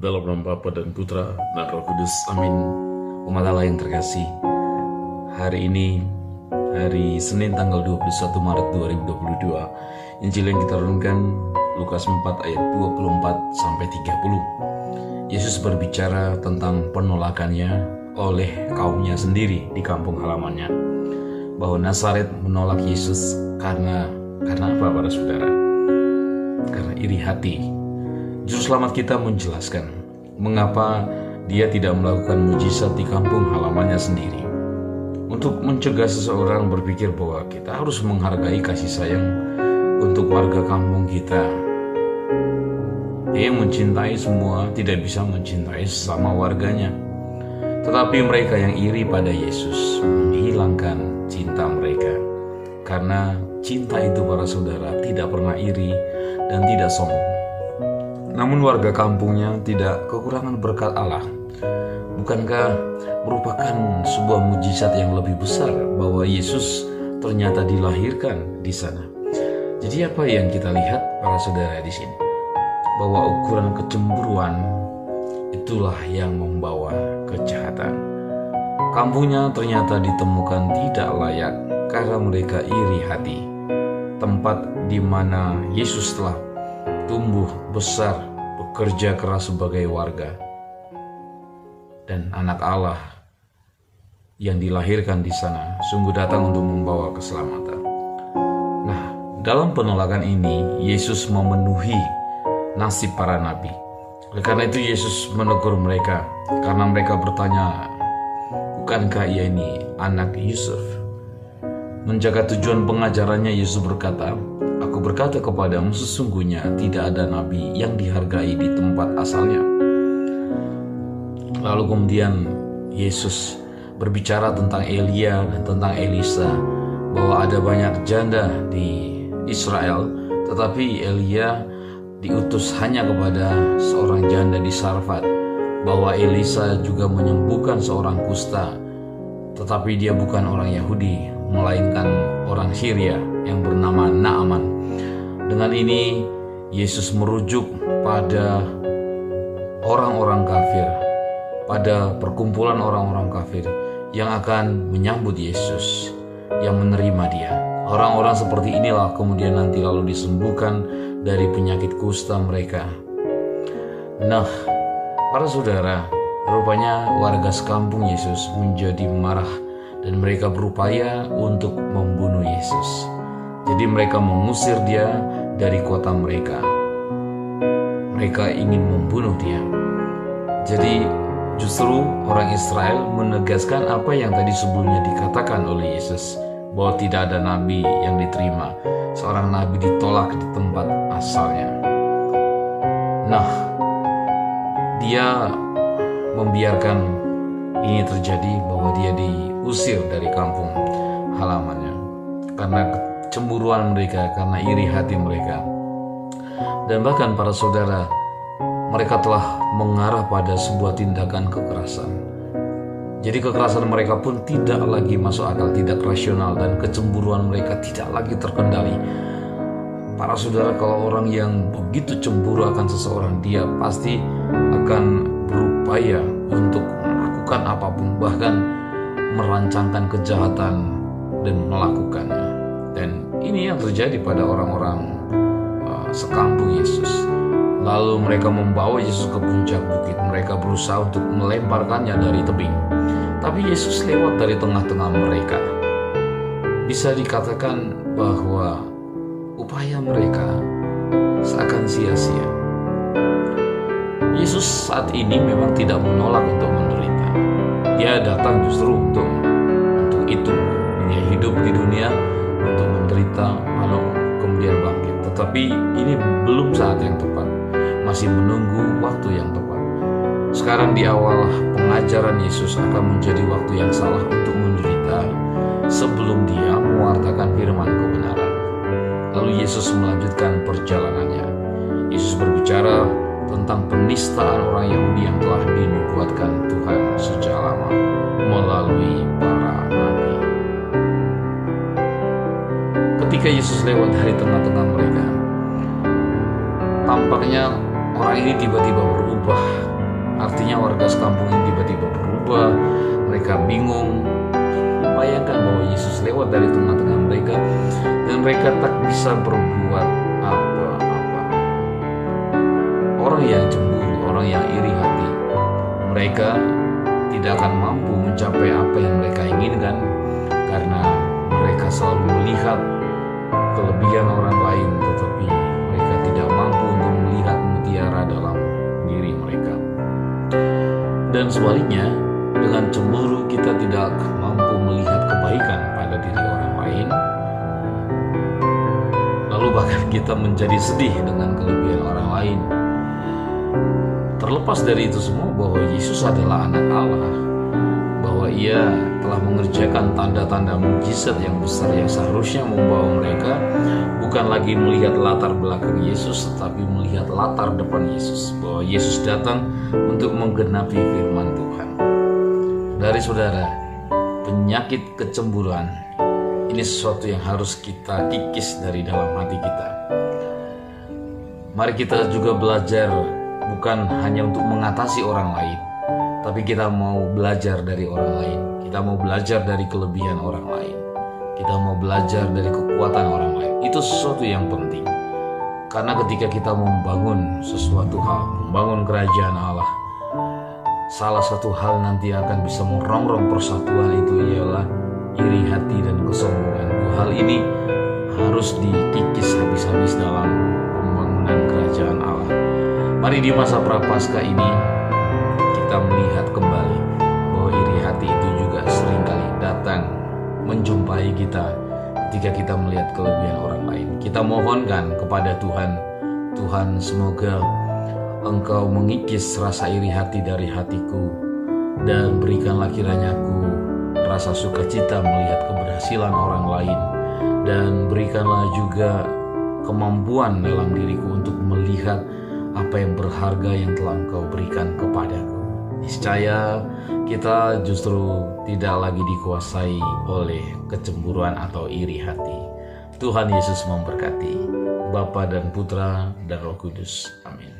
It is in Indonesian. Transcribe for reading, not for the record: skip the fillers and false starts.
Dalam nama Bapa dan Putra dan Roh Kudus, amin. Umat Allah yang terkasih, hari ini, hari Senin tanggal 21 Maret 2022, Injil yang kita renungkan Lukas 4 ayat 24 sampai 30. Yesus berbicara tentang penolakannya oleh kaumnya sendiri di kampung halamannya, bahwa Nazaret menolak Yesus karena apa para saudara? Karena iri hati. Juru selamat kita menjelaskan mengapa dia tidak melakukan mujizat di kampung halamannya sendiri, untuk mencegah seseorang berpikir bahwa kita harus menghargai kasih sayang untuk warga kampung kita. Dia yang mencintai semua tidak bisa mencintai sesama warganya. Tetapi mereka yang iri pada Yesus menghilangkan cinta mereka. Karena cinta itu para saudara tidak pernah iri dan tidak sombong. Namun warga kampungnya tidak kekurangan berkat Allah. Bukankah merupakan sebuah mujizat yang lebih besar bahwa Yesus ternyata dilahirkan di sana? Jadi apa yang kita lihat para saudara di sini? Bahwa ukuran kecemburuan itulah yang membawa kejahatan. Kampungnya ternyata ditemukan tidak layak karena mereka iri hati. Tempat di mana Yesus telah tumbuh besar, bekerja keras sebagai warga dan anak Allah yang dilahirkan di sana sungguh datang untuk membawa keselamatan. Nah, dalam penolakan ini Yesus memenuhi nasib para nabi. Oleh karena itu Yesus menegur mereka karena mereka bertanya, bukankah ia ini anak Yusuf? Menjaga tujuan pengajarannya, Yesus berkata, "Aku berkata kepadamu, sesungguhnya tidak ada nabi yang dihargai di tempat asalnya." Lalu kemudian Yesus berbicara tentang Elia dan tentang Elisa, bahwa ada banyak janda di Israel, tetapi Elia diutus hanya kepada seorang janda di Sarfat, bahwa Elisa juga menyembuhkan seorang kusta, tetapi dia bukan orang Yahudi, melainkan orang Syria yang bernama Naaman. Dengan ini Yesus merujuk pada orang-orang kafir, pada perkumpulan orang-orang kafir yang akan menyambut Yesus, yang menerima dia. Orang-orang seperti inilah kemudian nanti lalu disembuhkan dari penyakit kusta mereka. Nah, para saudara, rupanya warga sekampung Yesus menjadi marah dan mereka berupaya untuk membunuh Yesus. Jadi mereka mengusir dia dari kota mereka. Mereka ingin membunuh dia. Jadi justru orang Israel menegaskan apa yang tadi sebelumnya dikatakan oleh Yesus, bahwa tidak ada nabi yang diterima. Seorang nabi ditolak di tempat asalnya. Nah, dia membiarkan ini terjadi, bahwa dia diusir dari kampung halamannya karena kecemburuan mereka, karena iri hati mereka. Dan bahkan para saudara, mereka telah mengarah pada sebuah tindakan kekerasan. Jadi kekerasan mereka pun tidak lagi masuk akal, tidak rasional, dan kecemburuan mereka tidak lagi terkendali. Para saudara, kalau orang yang begitu cemburu akan seseorang, dia pasti akan berupaya untuk melakukan apapun, bahkan merancangkan kejahatan dan melakukannya. Dan ini yang terjadi pada orang-orang sekampung Yesus. Lalu mereka membawa Yesus ke puncak bukit. Mereka berusaha untuk melemparkannya dari tebing, tapi Yesus lewat dari tengah-tengah mereka. Bisa dikatakan bahwa upaya mereka seakan sia-sia. Yesus saat ini memang tidak menolak untuk menderita. Dia datang justru untuk itu. Dia hidup di dunia untuk menderita lalu kemudian bangkit. Tetapi ini belum saat yang tepat. Masih menunggu waktu yang tepat. Sekarang di awal pengajaran Yesus akan menjadi waktu yang salah untuk menderita sebelum dia mewartakan firman kebenaran. Lalu Yesus melanjutkan perjalanannya. Yesus berbicara tentang penistaan orang Yahudi yang telah dinubuatkan Tuhan sejak lama melalui para nabi. Ketika Yesus lewat dari tengah-tengah mereka, tampaknya orang ini tiba-tiba berubah mereka bingung. Bayangkan bahwa Yesus lewat dari tengah-tengah mereka dan mereka tak bisa berbuat apa-apa. Orang yang cemburu, orang yang iri hati, mereka tidak akan mampu mencapai apa yang mereka inginkan karena mereka selalu melihat kelebihan orang lain, tetapi mereka tidak mampu untuk melihat mutiara dalam diri mereka. Dan sebaliknya, dengan cemburu kita tidak mampu melihat kebaikan pada diri orang lain, lalu bahkan kita menjadi sedih dengan kelebihan orang lain. Terlepas dari itu semua, bahwa Yesus adalah anak Allah, bahwa ia telah mengerjakan tanda-tanda mukjizat yang besar yang seharusnya membawa mereka bukan lagi melihat latar belakang Yesus, tetapi melihat latar depan Yesus, bahwa Yesus datang untuk menggenapi firman Tuhan. Dari saudara, penyakit kecemburuan ini sesuatu yang harus kita kikis dari dalam hati kita. Mari kita juga belajar bukan hanya untuk mengatasi orang lain, tapi kita mau belajar dari orang lain. Kita mau belajar dari kelebihan orang lain. Kita mau belajar dari kekuatan orang lain. Itu sesuatu yang penting. Karena ketika kita membangun sesuatu hal, membangun kerajaan Allah, salah satu hal nanti akan bisa merongrong persatuan itu ialah iri hati dan kesombongan. Hal ini harus dikikis habis-habis dalam pembangunan kerajaan Allah. Mari di masa prapaskah ini kita melihat kembali bahwa iri hati itu juga seringkali datang menjumpai kita ketika kita melihat kelebihan orang lain. Kita mohonkan kepada Tuhan, Tuhan semoga Engkau mengikis rasa iri hati dari hatiku, dan berikanlah kiranya aku rasa sukacita melihat keberhasilan orang lain, dan berikanlah juga kemampuan dalam diriku untuk melihat apa yang berharga yang telah Engkau berikan kepadaku. Niscaya kita justru tidak lagi dikuasai oleh kecemburuan atau iri hati. Tuhan Yesus memberkati, Bapa dan Putra dan Roh Kudus. Amin.